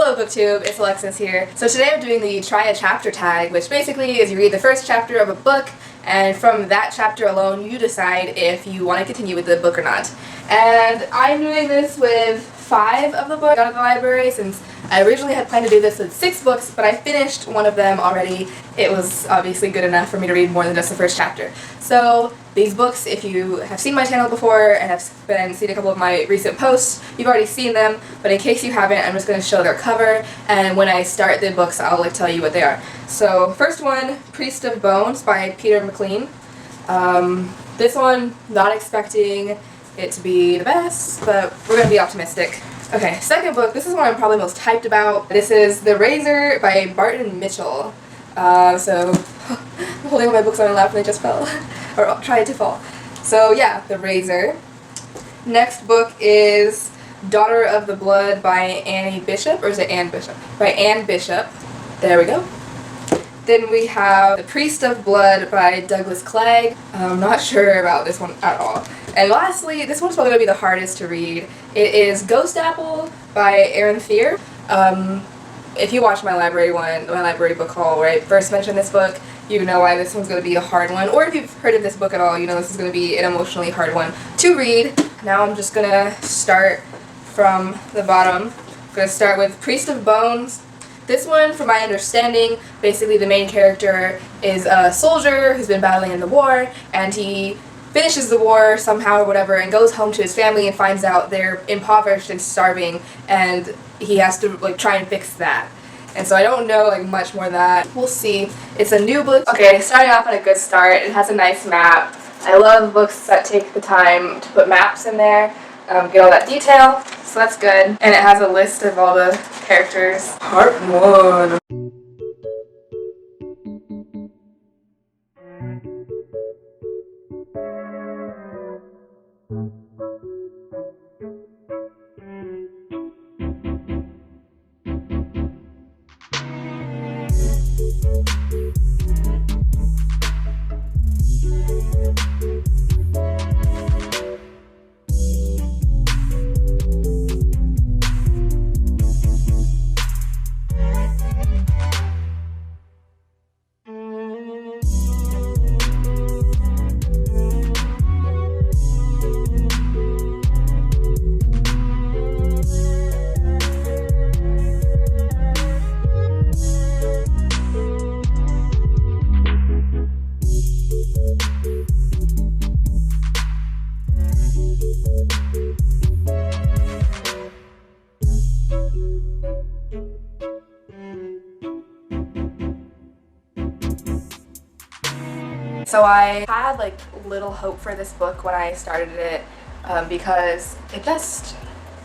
Hello BookTube, it's Alexis here. So today I'm doing the try a chapter tag, which basically is you read the first chapter of a book, and from that chapter alone you decide if you want to continue with the book or not. And I'm doing this with 5 of the books out of the library, since I originally had planned to do this with 6 books, but I finished one of them already. It was obviously good enough for me to read more than just the first chapter. So these books, if you have seen my channel before and have seen a couple of my recent posts, you've already seen them, but in case you haven't, I'm just going to show their cover, and when I start the books I'll tell you what they are. So first one, Priest of Bones by Peter McLean. This one, not expecting it to be the best, but we're going to be optimistic. Okay, second book, this is one I'm probably most hyped about. This is The Razor by Barton Mitchell. So, I'm holding all my books on my lap and they just fell. Or tried to fall. So yeah, The Razor. Next book is Daughter of the Blood by Annie Bishop, or is it Anne Bishop? By Anne Bishop. There we go. Then we have The Priest of Blood by Douglas Clegg. I'm not sure about this one at all. And lastly, this one's probably going to be the hardest to read. It is Ghost Apple by Aaron Fear. If you watched my library book haul where I first mentioned this book, you know why this one's going to be a hard one. Or if you've heard of this book at all, you know this is going to be an emotionally hard one to read. Now I'm just going to start from the bottom. I'm going to start with Priest of Bones. This one, from my understanding, basically the main character is a soldier who's been battling in the war, and he finishes the war somehow or whatever and goes home to his family and finds out they're impoverished and starving, and he has to try and fix that. And so I don't know much more than that. We'll see. It's a new book. Okay, starting off on a good start. It has a nice map. I love books that take the time to put maps in there, get all that detail, so that's good. And it has a list of all the characters. Part 1. So I had little hope for this book when I started it, because it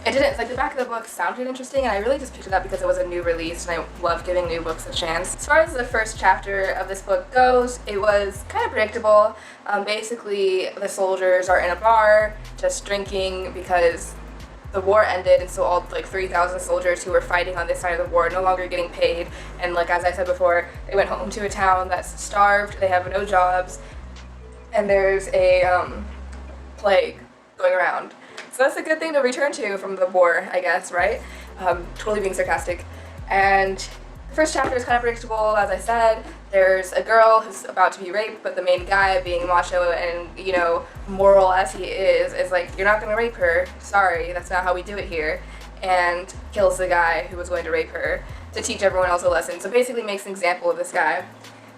didn't, the back of the book sounded interesting, and I really just picked it up because it was a new release and I love giving new books a chance. As far as the first chapter of this book goes, it was kind of predictable. Basically the soldiers are in a bar just drinking because the war ended, and so all 3,000 soldiers who were fighting on this side of the war are no longer getting paid, and as I said before, they went home to a town that's starved, they have no jobs, and there's a plague going around. So that's a good thing to return to from the war, I guess, right? Totally being sarcastic. And the first chapter is kind of predictable, as I said. There's a girl who's about to be raped, but the main guy, being macho and, moral as he is you're not going to rape her. Sorry, that's not how we do it here. And kills the guy who was going to rape her to teach everyone else a lesson. So basically makes an example of this guy.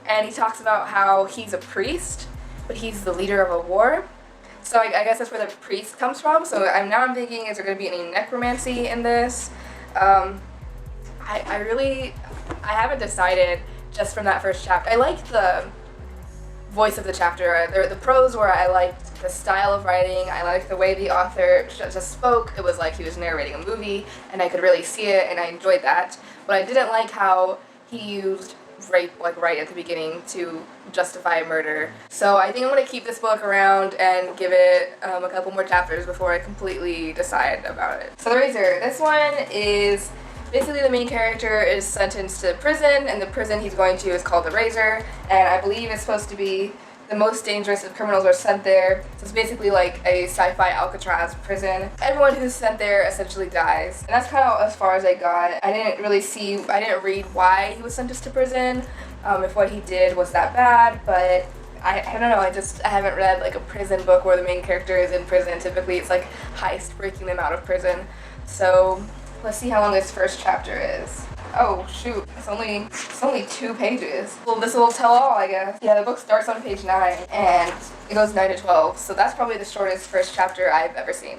And he talks about how he's a priest, but he's the leader of a war. So I guess that's where the priest comes from. So I'm thinking, is there going to be any necromancy in this? I haven't decided just from that first chapter. I liked the voice of the chapter. The prose where I liked the style of writing. I liked the way the author just spoke. It was like he was narrating a movie, and I could really see it, and I enjoyed that. But I didn't like how he used rape right at the beginning to justify a murder. So I think I'm going to keep this book around and give it a couple more chapters before I completely decide about it. So The Razor. This one is basically the main character is sentenced to prison, and the prison he's going to is called the Razor, and I believe it's supposed to be the most dangerous of criminals are sent there. So it's basically like a sci-fi Alcatraz prison. Everyone who's sent there essentially dies. And that's kind of as far as I got. I didn't read why he was sentenced to prison, if what he did was that bad, but I don't know, I haven't read like a prison book where the main character is in prison. Typically it's like heist breaking them out of prison. So let's see how long this first chapter is. Oh shoot, it's only 2 pages. Well, this will tell all, I guess. Yeah, the book starts on page 9 and it goes 9 to 12, so that's probably the shortest first chapter I've ever seen.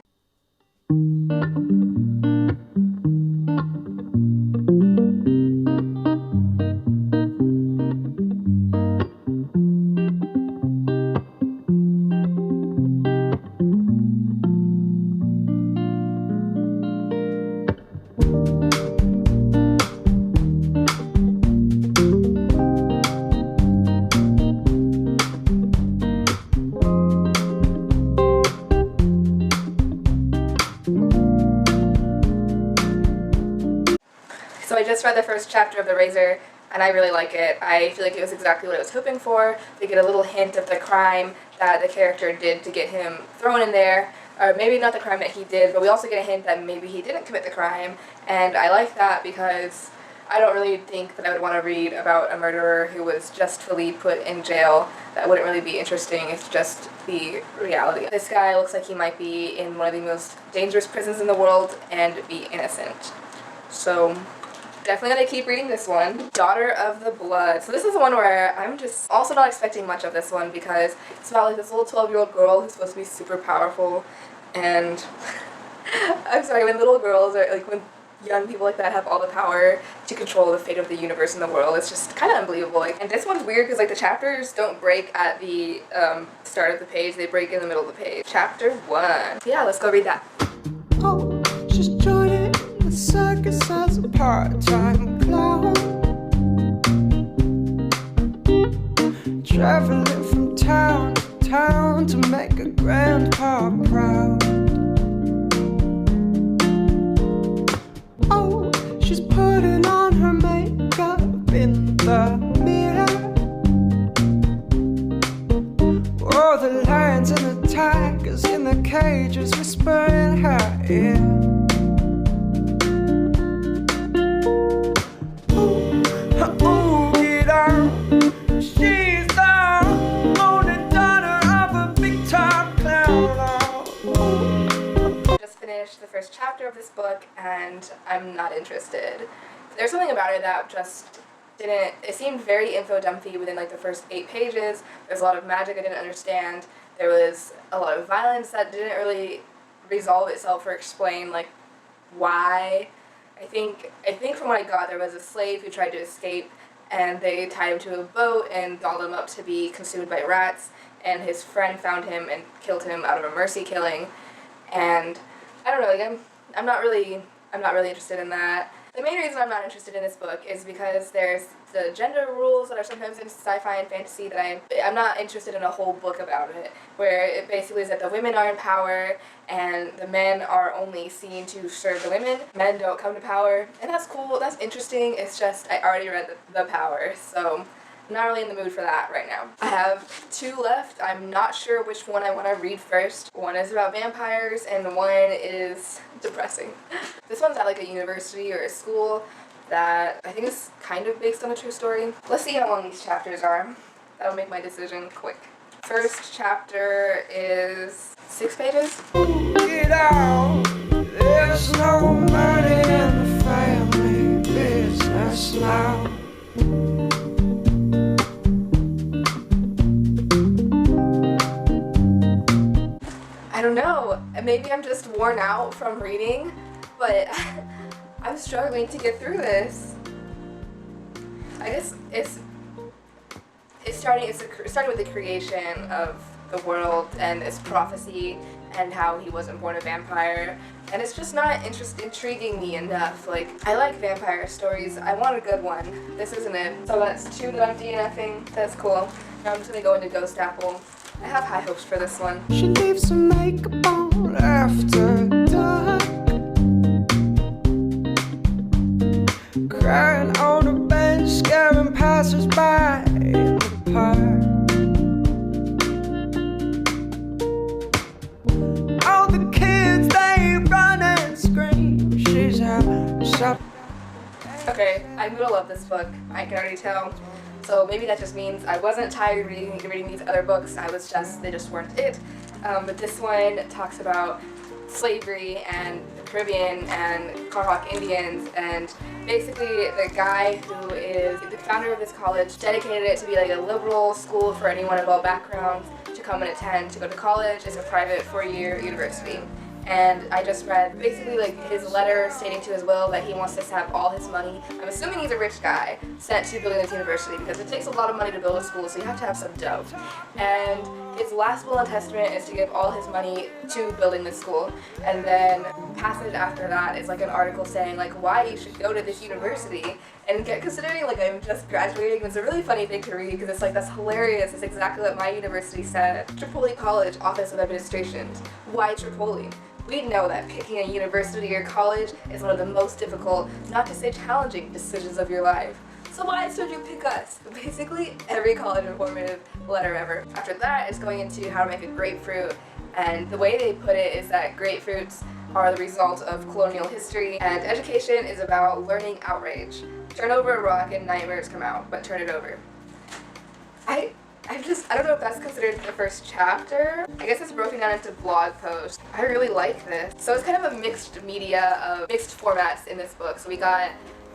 So I just read the first chapter of The Razor, and I really like it. I feel like it was exactly what I was hoping for. We get a little hint of the crime that the character did to get him thrown in there, or maybe not the crime that he did, but we also get a hint that maybe he didn't commit the crime, and I like that because I don't really think that I would want to read about a murderer who was justly put in jail. That wouldn't really be interesting. It's just the reality. This guy looks like he might be in one of the most dangerous prisons in the world and be innocent. So definitely gonna keep reading this one. Daughter of the Blood. So this is the one where I'm just also not expecting much of this one because it's about like this little 12-year-old girl who's supposed to be super powerful, and I'm sorry, when little girls are like, when young people like that have all the power to control the fate of the universe and the world, it's just kind of unbelievable. Like, and this one's weird because like the chapters don't break at the start of the page, they break in the middle of the page. Chapter 1. Yeah, let's go read that. Oh, she's joining the circus as a part-time clown, traveling from town to town to make a grandpa proud. Oh, she's putting on her makeup in the mirror. Oh, the lions and the tigers in the cages whisper in her ear. The first chapter of this book and I'm not interested. There's something about it that just didn't, it seemed very info dumpy within like the first 8 pages. There's a lot of magic I didn't understand. There was a lot of violence that didn't really resolve itself or explain like why. I think from what I got, there was a slave who tried to escape and they tied him to a boat and dolled him up to be consumed by rats, and his friend found him and killed him out of a mercy killing. And I don't know, like I'm not really interested in that. The main reason I'm not interested in this book is because there's the gender rules that are sometimes in sci-fi and fantasy that I'm not interested in a whole book about it, where it basically is that the women are in power and the men are only seen to serve the women. Men don't come to power, and that's cool, that's interesting. It's just I already read the Power, so I'm not really in the mood for that right now. I have 2 left. I'm not sure which one I want to read first. One is about vampires and one is depressing. This one's at like a university or a school that I think is kind of based on a true story. Let's see how long these chapters are. That'll make my decision quick. First chapter is 6 pages. Get out. There's no money in the family business now. I don't know, maybe I'm just worn out from reading, but I'm struggling to get through this. I guess it's starting with the creation of the world and its prophecy and how he wasn't born a vampire, and it's just not intriguing me enough. Like, I like vampire stories, I want a good one. This isn't it. So that's 2 that I'm DNFing, that's cool. Now I'm just gonna go into Ghost Apple. I have high hopes for this one. She leaves some makeup on after dark, crying on a bench, scaring passers-by in the park. Shop. Okay, I'm gonna love this book, I can already tell. So maybe that just means I wasn't tired reading these other books, they just weren't it. But this one talks about slavery and the Caribbean and Carhawk Indians, and basically the guy who is the founder of this college dedicated it to be like a liberal school for anyone of all backgrounds to come and attend to go to college. It's a private 4-year university. And I just read basically like his letter stating to his will that he wants to have all his money, I'm assuming he's a rich guy, sent to building this university because it takes a lot of money to build a school, so you have to have some dough. And his last will and testament is to give all his money to building this school. And then passage after that is like an article saying like why you should go to this university. And considering like I'm just graduating, it's a really funny thing to read because it's like that's hilarious. It's exactly what my university said. Tripoli College Office of Administration. Why Tripoli? We know that picking a university or college is one of the most difficult, not to say challenging, decisions of your life. So why should you pick us? Basically, every college informative letter ever. After that, it's going into how to make a grapefruit, and the way they put it is that grapefruits are the result of colonial history, and education is about learning outrage. Turn over a rock and nightmares come out, but turn it over. I don't know if that's considered the first chapter. I guess it's broken down into blog posts. I really like this. So it's kind of a mixed media of mixed formats in this book. So we got,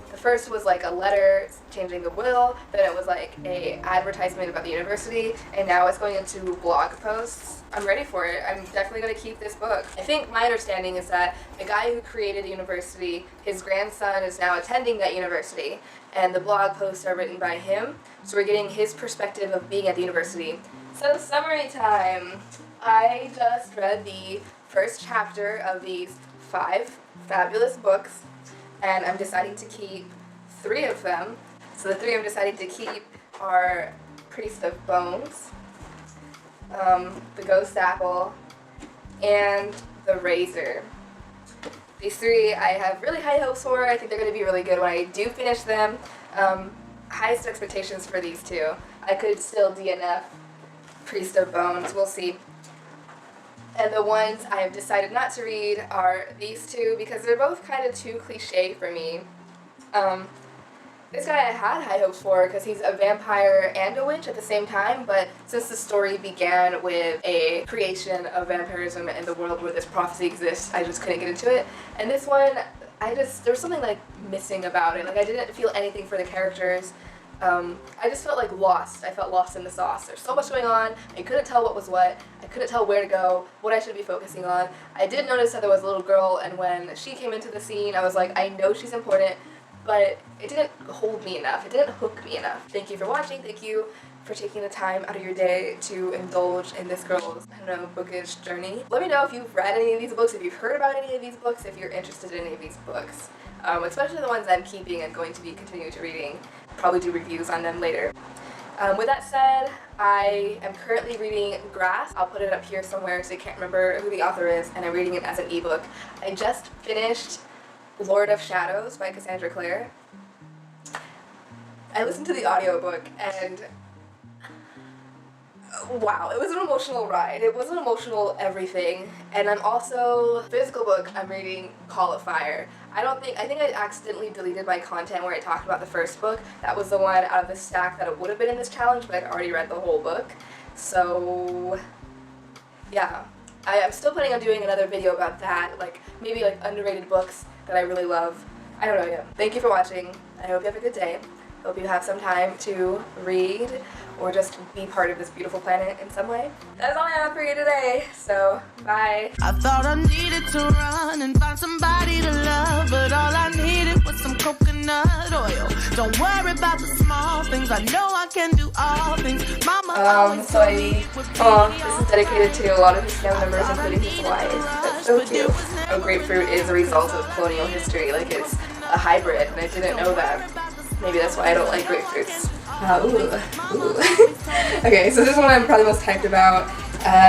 the first was like a letter changing the will, then it was like a advertisement about the university, and now it's going into blog posts. I'm ready for it. I'm definitely going to keep this book. I think my understanding is that the guy who created the university, his grandson is now attending that university, and the blog posts are written by him, so we're getting his perspective of being at the university. So summary time. I just read the first chapter of these 5 fabulous books, and I'm deciding to keep 3 of them. So the 3 I'm deciding to keep are Priest of Bones, The Ghost Apple, and The Razor. These 3 I have really high hopes for. I think they're going to be really good when I do finish them. Highest expectations for these 2. I could still DNF Priest of Bones. We'll see. And the ones I have decided not to read are these 2 because they're both kind of too cliche for me. This guy I had high hopes for because he's a vampire and a witch at the same time, but since the story began with a creation of vampirism in the world where this prophecy exists, I just couldn't get into it. And this one, there was something like missing about it. Like I didn't feel anything for the characters. I just felt like lost. I felt lost in the sauce. There's so much going on. I couldn't tell what was what. I couldn't tell where to go, what I should be focusing on. I did notice that there was a little girl, and when she came into the scene, I was like, I know she's important, but it didn't hold me enough. It didn't hook me enough. Thank you for watching. Thank you for taking the time out of your day to indulge in this girl's, bookish journey. Let me know if you've read any of these books, if you've heard about any of these books, if you're interested in any of these books. Especially the ones I'm keeping and going to be continuing to reading. Probably do reviews on them later. With that said, I am currently reading Grass. I'll put it up here somewhere so you can't remember who the author is, and I'm reading it as an ebook. I just finished Lord of Shadows by Cassandra Clare. I listened to the audiobook and wow, it was an emotional ride. It was an emotional everything. And I'm also, physical book I'm reading, Call of Fire. I think I accidentally deleted my content where I talked about the first book. That was the one out of the stack that would have been in this challenge, but I'd already read the whole book. So yeah, I am still planning on doing another video about that, like maybe like underrated books that I really love. I don't know yet. Thank you for watching. I hope you have a good day. Hope you have some time to read or just be part of this beautiful planet in some way. That's all I have for you today, so bye. I thought I needed to run and find somebody to love, but all I needed was some coconut oil. Don't worry about the small things, I know I can do all things. Mama this is dedicated to a lot of his family members, including his wife. That's so cute. A grapefruit is a result of colonial history, like it's a hybrid, and I didn't know that. Maybe that's why I don't like grapefruits. Okay, so this is one I'm probably most hyped about.